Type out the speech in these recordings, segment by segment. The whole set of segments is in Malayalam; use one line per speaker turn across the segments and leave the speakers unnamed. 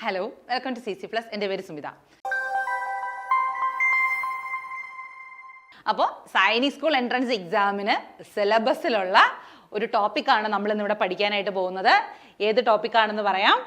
Hello, welcome to CC Plus. എൻ്റെ പേര് സുമിത. അപ്പോൾ സൈനിക് സ്കൂൾ എൻട്രൻസ് എക്സാമിന് സിലബസിലുള്ള ഒരു ടോപ്പിക്കാണ് നമ്മൾ ഇന്നിവിടെ പഠിക്കാനായിട്ട് പോകുന്നത്. ഏത് ടോപ്പിക്കാണെന്ന് പറയാം.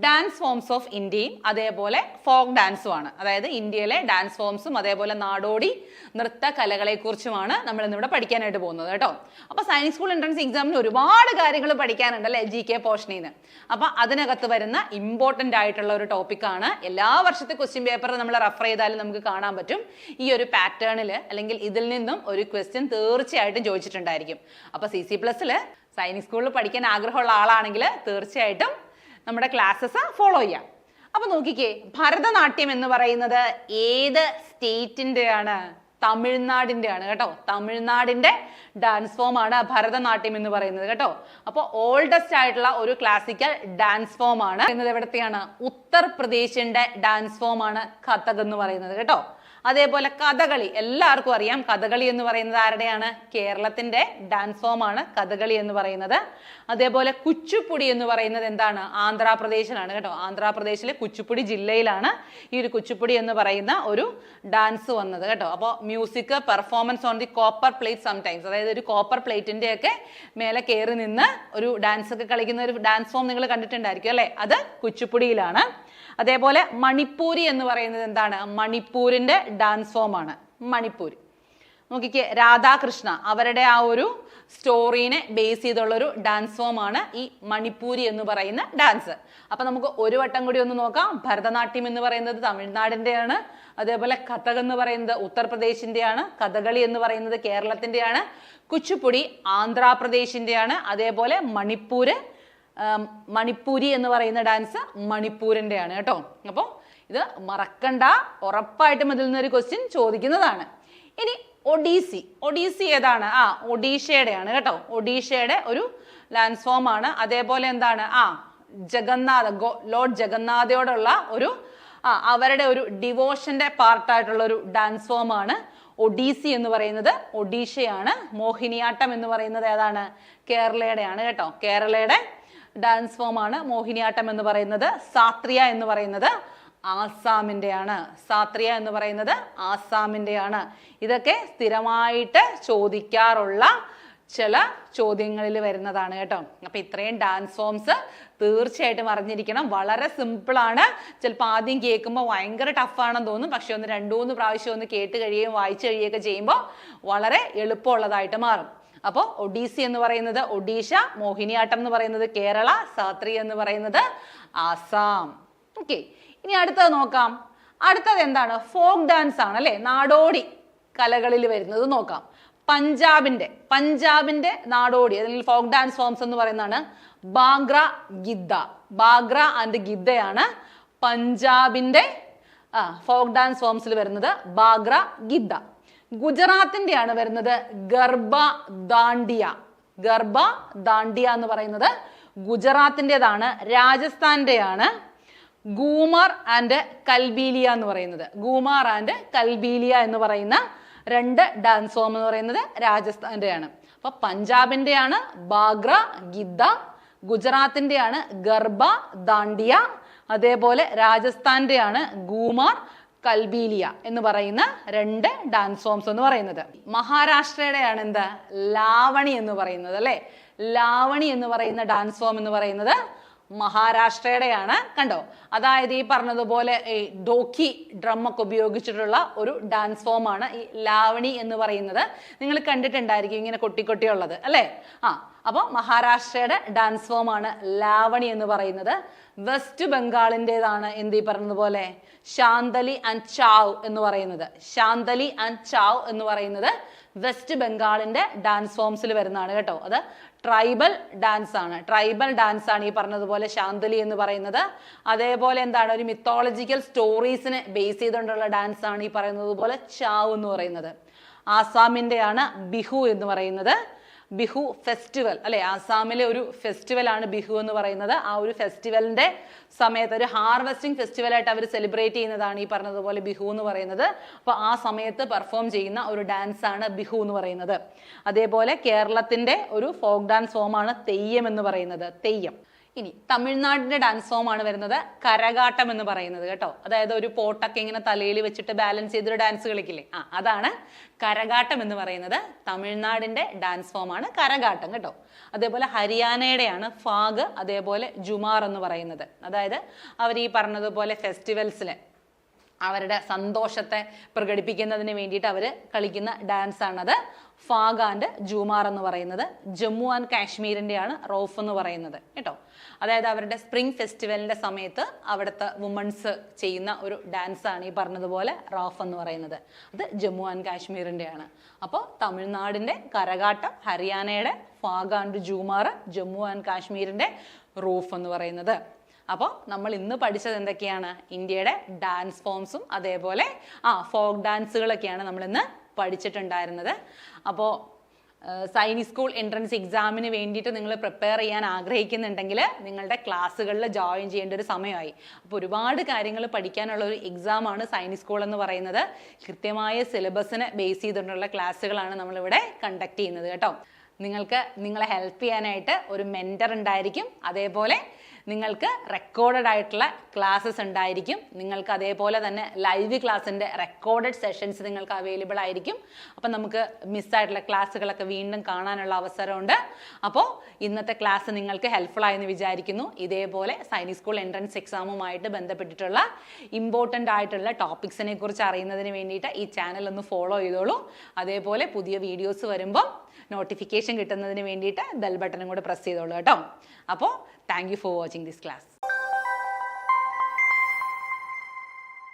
ഡാൻസ് ഫോംസ് ഓഫ് ഇന്ത്യയും അതേപോലെ ഫോക്ക് ഡാൻസും ആണ്. അതായത് ഇന്ത്യയിലെ ഡാൻസ് ഫോംസും അതേപോലെ നാടോടി നൃത്ത കലകളെ കുറിച്ചുമാണ് നമ്മൾ ഇന്നിവിടെ പഠിക്കാനായിട്ട് പോകുന്നത് കേട്ടോ. അപ്പൊ സൈനിക് സ്കൂൾ എൻട്രൻസ് എക്സാമിന് ഒരുപാട് കാര്യങ്ങൾ പഠിക്കാനുണ്ട് അല്ലെ, GK പോർഷനിൽ നിന്ന്. അപ്പൊ അതിനകത്ത് വരുന്ന ഇമ്പോർട്ടന്റ് ആയിട്ടുള്ള ഒരു ടോപ്പിക്കാണ്. എല്ലാ വർഷത്തെ ക്വസ്റ്റ്യൻ പേപ്പർ നമ്മൾ റെഫർ ചെയ്താലും നമുക്ക് കാണാൻ പറ്റും ഈ ഒരു പാറ്റേണിൽ അല്ലെങ്കിൽ ഇതിൽ നിന്നും ഒരു ക്വസ്റ്റ്യൻ തീർച്ചയായിട്ടും ചോദിച്ചിട്ടുണ്ടായിരിക്കും. അപ്പൊ CC Plusൽ സൈനിക് സ്കൂളിൽ പഠിക്കാൻ ആഗ്രഹമുള്ള ആളാണെങ്കിൽ തീർച്ചയായിട്ടും നമ്മുടെ ക്ലാസ്സസ് ഫോളോ ചെയ്യാം. അപ്പൊ നോക്കിക്കേ, ഭരതനാട്യം എന്ന് പറയുന്നത് ഏത് സ്റ്റേറ്റിന്റെ ആണ്? തമിഴ്നാടിന്റെ ആണ് കേട്ടോ. തമിഴ്നാടിന്റെ ഡാൻസ് ഫോം ആണ് ഭരതനാട്യം എന്ന് പറയുന്നത് കേട്ടോ. അപ്പൊ ഓൾഡസ്റ്റ് ആയിട്ടുള്ള ഒരു ക്ലാസിക്കൽ ഡാൻസ് ഫോം ആണ്. എവിടത്തെയാണ്? ഉത്തർപ്രദേശിന്റെ ഡാൻസ് ഫോം ആണ് കഥക് എന്ന് പറയുന്നത് കേട്ടോ. അതേപോലെ കഥകളി എല്ലാവർക്കും അറിയാം. കഥകളി എന്ന് പറയുന്നത് ആരുടെയാണ്? കേരളത്തിന്റെ ഡാൻസ് ഫോം ആണ് കഥകളി എന്ന് പറയുന്നത്. അതേപോലെ കുച്ചുപ്പുടി എന്ന് പറയുന്നത് എന്താണ്? ആന്ധ്രാപ്രദേശിലാണ് കേട്ടോ. ആന്ധ്രാപ്രദേശിലെ കുച്ചുപ്പുടി ജില്ലയിലാണ് ഈ ഒരു കുച്ചുപ്പുടി എന്ന് പറയുന്ന ഒരു ഡാൻസ് വന്നത് കേട്ടോ. അപ്പോൾ music performance on the copper plate sometimes, അതായത് ഒരു കോപ്പർ പ്ലേറ്റിന്റെ ഒക്കെ മേലെ കയറി നിന്ന് ഒരു ഡാൻസ് ഒക്കെ കളിക്കുന്ന ഒരു ഡാൻസ് ഫോം നിങ്ങൾ കണ്ടിട്ടുണ്ടായിരിക്കും അല്ലെ. അത് കുച്ചുപ്പുടിയിലാണ്. അതേപോലെ മണിപ്പൂരി എന്ന് പറയുന്നത് എന്താണ്? മണിപ്പൂരിന്റെ ഡാൻസ് ഫോം ആണ് മണിപ്പൂർ. നോക്കിക്കേ, രാധാകൃഷ്ണ അവരുടെ ആ ഒരു സ്റ്റോറീനെ ബേസ് ചെയ്തുള്ള ഒരു ഡാൻസ് ഫോം ആണ് ഈ മണിപ്പൂരി എന്ന് പറയുന്ന ഡാൻസ്. അപ്പൊ നമുക്ക് ഒരു വട്ടം കൂടി ഒന്ന് നോക്കാം. ഭരതനാട്യം എന്ന് പറയുന്നത് തമിഴ്നാടിന്റെയാണ്. അതേപോലെ കഥക് എന്ന് പറയുന്നത് ഉത്തർപ്രദേശിന്റെയാണ്. കഥകളി എന്ന് പറയുന്നത് കേരളത്തിന്റെയാണ്. കുച്ചുപ്പുടി ആന്ധ്രാപ്രദേശിന്റെയാണ്. അതേപോലെ മണിപ്പൂരി എന്ന് പറയുന്ന ഡാൻസ് മണിപ്പൂരിന്റെ ആണ് കേട്ടോ. അപ്പോൾ ഇത് മറക്കണ്ട, ഉറപ്പായിട്ടും ഇതിൽ നിന്നൊരു ക്വസ്റ്റ്യൻ ചോദിക്കുന്നതാണ്. ഇനി ഒഡീസി ഏതാണ്? ഒഡീഷയുടെ ആണ് കേട്ടോ. ഒഡീഷയുടെ ഒരു ഡാൻസ് ഫോം ആണ്. അതേപോലെ എന്താണ്? ലോർഡ് ജഗന്നാഥയോടുള്ള ഒരു അവരുടെ ഒരു ഡിവോഷന്റെ പാർട്ടായിട്ടുള്ള ഒരു ഡാൻസ് ഫോം ആണ് ഒഡീസി എന്ന് പറയുന്നത്. ഒഡീഷയാണ്. മോഹിനിയാട്ടം എന്ന് പറയുന്നത് ഏതാണ്? കേരളയുടെ ആണ് കേട്ടോ. കേരളയുടെ ഡാൻസ് ഫോം ആണ് മോഹിനിയാട്ടം എന്ന് പറയുന്നത്. സാത്രിയ എന്ന് പറയുന്നത് ആസാമിന്റെയാണ്. സാത്രിയ എന്ന് പറയുന്നത് ആസാമിന്റെയാണ്. ഇതൊക്കെ സ്ഥിരമായിട്ട് ചോദിക്കാറുള്ള ചില ചോദ്യങ്ങളിൽ വരുന്നതാണ് കേട്ടോ. അപ്പൊ ഇത്രയും ഡാൻസ് ഫോംസ് തീർച്ചയായിട്ടും അറിഞ്ഞിരിക്കണം. വളരെ സിമ്പിൾ ആണ്. ചിലപ്പോൾ ആദ്യം കേൾക്കുമ്പോൾ ഭയങ്കര ടഫാണെന്ന് തോന്നും. പക്ഷെ ഒന്ന് 2-3 പ്രാവശ്യം ഒന്ന് കേട്ട് കഴിയുകയും വായിച്ചു കഴിയുകയൊക്കെ ചെയ്യുമ്പോൾ വളരെ എളുപ്പമുള്ളതായിട്ട് മാറും. അപ്പോൾ ഒഡീസി എന്ന് പറയുന്നത് ഒഡീഷ, മോഹിനിയാട്ടം എന്ന് പറയുന്നത് കേരള, സാത്രിയ എന്ന് പറയുന്നത് ആസാം. ഓക്കെ, ഇനി അടുത്തത് നോക്കാം. അടുത്തത് എന്താണ്? ഫോക്ക് ഡാൻസ് ആണ് അല്ലെ, നാടോടി കലകളിൽ വരുന്നത് നോക്കാം. പഞ്ചാബിന്റെ നാടോടി അല്ലെങ്കിൽ ഫോക്ക് ഡാൻസ് ഫോംസ് എന്ന് പറയുന്നതാണ് ബാഗ്ര ഗിദ്ദ. ബാഗ്ര ആൻഡ് ഗിദ്ദയാണ് പഞ്ചാബിന്റെ ഫോക്ക് ഡാൻസ് ഫോംസിൽ വരുന്നത്. ബാഗ്ര ഗിദ്ദ. ഗുജറാത്തിന്റെ ആണ് വരുന്നത് ഗർബ ദാണ്ടിയ. ഗർബ ദാണ്ടിയ എന്ന് പറയുന്നത് ഗുജറാത്തിൻ്റെതാണ്. രാജസ്ഥാന്റെയാണ് ഗൂമർ ആൻഡ് കൽബീലിയ എന്ന് പറയുന്നത്. ഗൂമർ ആൻഡ് കൽബീലിയ എന്ന് പറയുന്ന 2 ഡാൻസ് ഫോം എന്ന് പറയുന്നത് രാജസ്ഥാന്റെയാണ്. അപ്പൊ പഞ്ചാബിന്റെയാണ് ബാഗ്ര ഗിദ്ദ, ഗുജറാത്തിന്റെയാണ് ഗർബ ദാണ്ടിയ, അതേപോലെ രാജസ്ഥാന്റെയാണ് ഗൂമർ കൽബീലിയ എന്ന് പറയുന്ന 2 ഡാൻസ് ഫോംസ് എന്ന് പറയുന്നത്. മഹാരാഷ്ട്രയുടെയാണ് എന്താ? ലാവണി എന്ന് പറയുന്നത് അല്ലെ. ലാവണി എന്ന് പറയുന്ന ഡാൻസ് ഫോം എന്ന് പറയുന്നത് മഹാരാഷ്ട്രയുടെയാണ്. കണ്ടോ, അതായത് ഈ പറഞ്ഞതുപോലെ ഡോക്കി ഡ്രം ഒക്കെ ഉപയോഗിച്ചിട്ടുള്ള ഒരു ഡാൻസ് ഫോം ആണ് ഈ ലാവണി എന്ന് പറയുന്നത്. നിങ്ങൾ കണ്ടിട്ടുണ്ടായിരിക്കും ഇങ്ങനെ കൊട്ടിക്കൊട്ടിയുള്ളത് അല്ലെ. അപ്പൊ മഹാരാഷ്ട്രയുടെ ഡാൻസ് ഫോം ആണ് ലാവണി എന്ന് പറയുന്നത്. വെസ്റ്റ് ബംഗാളിൻ്റെതാണ് എന്ത് ഈ പറഞ്ഞതുപോലെ ശാന്തലി ആൻഡ് ചാവ് എന്ന് പറയുന്നത്. ശാന്തലി ആൻഡ് ചാവ് എന്ന് പറയുന്നത് വെസ്റ്റ് ബംഗാളിന്റെ ഡാൻസ് ഫോംസിൽ വരുന്നതാണ് കേട്ടോ. അത് ട്രൈബൽ ഡാൻസ് ആണ്. ട്രൈബൽ ഡാൻസ് ആണ് ഈ പറഞ്ഞതുപോലെ ശാന്തലി എന്ന് പറയുന്നത്. അതേപോലെ എന്താണ്? ഒരു മിത്തോളജിക്കൽ സ്റ്റോറീസിനെ ബേസ് ചെയ്തുകൊണ്ടുള്ള ഡാൻസ് ആണ് ഈ പറയുന്നത് പോലെ ചാവ് എന്ന് പറയുന്നത്. ആസാമിന്റെയാണ് ബിഹു എന്ന് പറയുന്നത്. ബിഹു ഫെസ്റ്റിവൽ അല്ലെ, ആസാമിലെ ഒരു ഫെസ്റ്റിവൽ ആണ് ബിഹു എന്ന് പറയുന്നത്. ആ ഒരു ഫെസ്റ്റിവലിന്റെ സമയത്ത് ഒരു ഹാർവെസ്റ്റിംഗ് ഫെസ്റ്റിവൽ ആയിട്ട് അവർ സെലിബ്രേറ്റ് ചെയ്യുന്നതാണ് ഈ പറഞ്ഞതുപോലെ ബിഹു എന്ന് പറയുന്നത്. അപ്പൊ ആ സമയത്ത് പെർഫോം ചെയ്യുന്ന ഒരു ഡാൻസ് ആണ് ബിഹു എന്ന് പറയുന്നത്. അതേപോലെ കേരളത്തിന്റെ ഒരു ഫോക്ക് ഡാൻസ് ഫോമാണ് തെയ്യം എന്ന് പറയുന്നത്. തെയ്യം ഇനി തമിഴ്നാടിന്റെ ഡാൻസ് ഫോം ആണ് വരുന്നത് കരകാട്ടം എന്ന് പറയുന്നത് കേട്ടോ. അതായത് ഒരു പോട്ടൊക്കെ ഇങ്ങനെ തലയിൽ വെച്ചിട്ട് ബാലൻസ് ചെയ്തൊരു ഡാൻസ് കളിക്കില്ലേ, അതാണ് കരകാട്ടം എന്ന് പറയുന്നത്. തമിഴ്നാടിന്റെ ഡാൻസ് ഫോം ആണ് കരകാട്ടം കേട്ടോ. അതേപോലെ ഹരിയാനയുടെയാണ് ഫാഗ്, അതേപോലെ ജുമാർ എന്ന് പറയുന്നത്. അതായത് അവർ ഈ പറഞ്ഞതുപോലെ ഫെസ്റ്റിവൽസിന് അവരുടെ സന്തോഷത്തെ പ്രകടിപ്പിക്കുന്നതിന് വേണ്ടിയിട്ട് അവർ കളിക്കുന്ന ഡാൻസ് ആണത് ഫാഗ് ആൻഡ് ജൂമാർ എന്ന് പറയുന്നത്. ജമ്മു ആൻഡ് കാശ്മീരിൻ്റെയാണ് റോഫ് എന്ന് പറയുന്നത് കേട്ടോ. അതായത് അവരുടെ സ്പ്രിംഗ് ഫെസ്റ്റിവലിന്റെ സമയത്ത് അവിടുത്തെ വുമൺസ് ചെയ്യുന്ന ഒരു ഡാൻസ് ആണ് ഈ പറഞ്ഞതുപോലെ റോഫ് എന്ന് പറയുന്നത്. അത് ജമ്മു ആൻഡ് കാശ്മീരിൻ്റെയാണ്. അപ്പോൾ തമിഴ്നാടിന്റെ കരകാട്ടം, ഹരിയാനയുടെ ഫാഗ് ആൻഡ് ജൂമാർ, ജമ്മു ആൻഡ് കാശ്മീരിന്റെ റോഫ് എന്ന് പറയുന്നത്. അപ്പോൾ നമ്മൾ ഇന്ന് പഠിച്ചത് എന്തൊക്കെയാണ്? ഇന്ത്യയുടെ ഡാൻസ് ഫോംസും അതേപോലെ ഫോക്ക് ഡാൻസുകളൊക്കെയാണ് നമ്മൾ ഇന്ന് പഠിച്ചിട്ടുണ്ടായിരുന്നത്. അപ്പോൾ സൈനിക് സ്കൂൾ എൻട്രൻസ് എക്സാമിന് വേണ്ടിയിട്ട് നിങ്ങൾ പ്രിപ്പയർ ചെയ്യാൻ ആഗ്രഹിക്കുന്നുണ്ടെങ്കിൽ നിങ്ങളുടെ ക്ലാസ്സുകളിൽ ജോയിൻ ചെയ്യേണ്ട ഒരു സമയമായി. അപ്പോൾ ഒരുപാട് കാര്യങ്ങൾ പഠിക്കാനുള്ള ഒരു എക്സാമാണ് സൈനിക് സ്കൂൾ എന്ന് പറയുന്നത്. കൃത്യമായ സിലബസിനെ ബേസ് ചെയ്തിട്ടുള്ള ക്ലാസ്സുകളാണ് നമ്മളിവിടെ കണ്ടക്ട് ചെയ്യുന്നത് കേട്ടോ. നിങ്ങൾക്ക് നിങ്ങളെ ഹെൽപ്പ് ചെയ്യാനായിട്ട് ഒരു മെൻറ്റർ ഉണ്ടായിരിക്കും. അതേപോലെ നിങ്ങൾക്ക് റെക്കോർഡഡ് ആയിട്ടുള്ള ക്ലാസ്സസ് ഉണ്ടായിരിക്കും. നിങ്ങൾക്ക് അതേപോലെ തന്നെ ലൈവ് ക്ലാസ്സിൻ്റെ റെക്കോർഡഡ് സെഷൻസ് നിങ്ങൾക്ക് അവൈലബിൾ ആയിരിക്കും. അപ്പം നമുക്ക് മിസ്സായിട്ടുള്ള ക്ലാസ്സുകളൊക്കെ വീണ്ടും കാണാനുള്ള അവസരമുണ്ട്. അപ്പോൾ ഇന്നത്തെ ക്ലാസ് നിങ്ങൾക്ക് ഹെൽപ്ഫുൾ ആയെന്ന് വിചാരിക്കുന്നു. ഇതേപോലെ സൈനിക് സ്കൂൾ എൻട്രൻസ് എക്സാമുമായിട്ട് ബന്ധപ്പെട്ടിട്ടുള്ള ഇമ്പോർട്ടൻ്റ് ആയിട്ടുള്ള ടോപ്പിക്സിനെ കുറിച്ച് അറിയുന്നതിന് വേണ്ടിയിട്ട് ഈ ചാനൽ ഒന്ന് ഫോളോ ചെയ്തോളൂ. അതേപോലെ പുതിയ വീഡിയോസ് വരുമ്പം നോട്ടിഫിക്കേഷൻ കിട്ടുന്നതിന് വേണ്ടിയിട്ട് ബെൽ ബട്ടണും കൂടെ പ്രസ് ചെയ്തോളൂ കേട്ടോ. അപ്പോൾ thank you for watching this class.